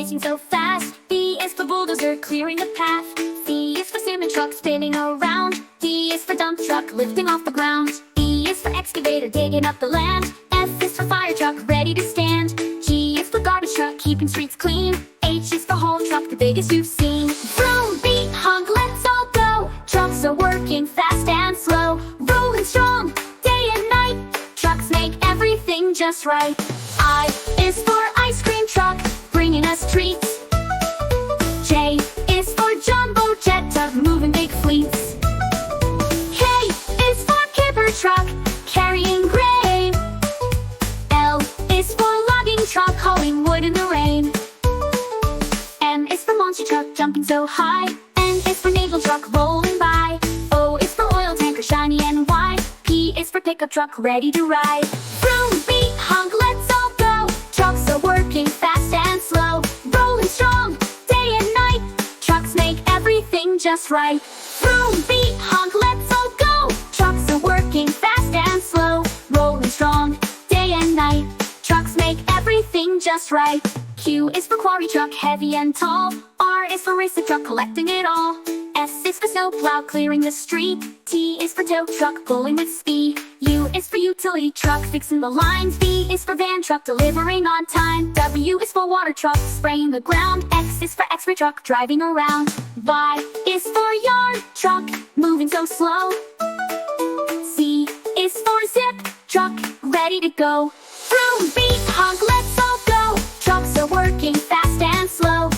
racing so fast. B is for bulldozer, clearing the path. C is for cement truck, spinning around. D is for dump truck, lifting off the ground. E is for excavator, digging up the land. F is for fire truck, ready to stand. G is for garbage truck, keeping streets clean. H is for haul truck, the biggest you've seen. Vroom, beat, honk, let's all go. Trucks are working fast and slow, rolling strong, day and night. Trucks make everything just right. I is for ice cream truck, bringing us treats. J is for jumbo jet tug, moving big fleets. K is for kipper truck, carrying grain. L is for logging truck, hauling wood in the rain. M is for monster truck, jumping so high. N is for naval truck, rolling by. O is for oil tanker, shiny and wide. P is for pickup truck, ready to ride. Vroom, beat, honk, let's all go. Trucks are working fast and slow, rolling strong, day and night. Trucks make everything just right. Vroom, beat, honk, let's all go. Trucks are working fast and slow, rolling strong, day and night. Trucks make everything just right. Q is for quarry truck, heavy and tall. R is for racer truck, collecting it all. S is for snow plow, clearing the street. T is for tow truck, pulling with speed. U is for utility truck, fixing the lines. V is for van truck, delivering on time. W is for water truck, spraying the ground. X is for x-ray truck, driving around. Y is for yard truck, moving so slow. Z is for zip truck, ready to go. Vroom, beat, honk, let's all go. Trucks are working fast and slow,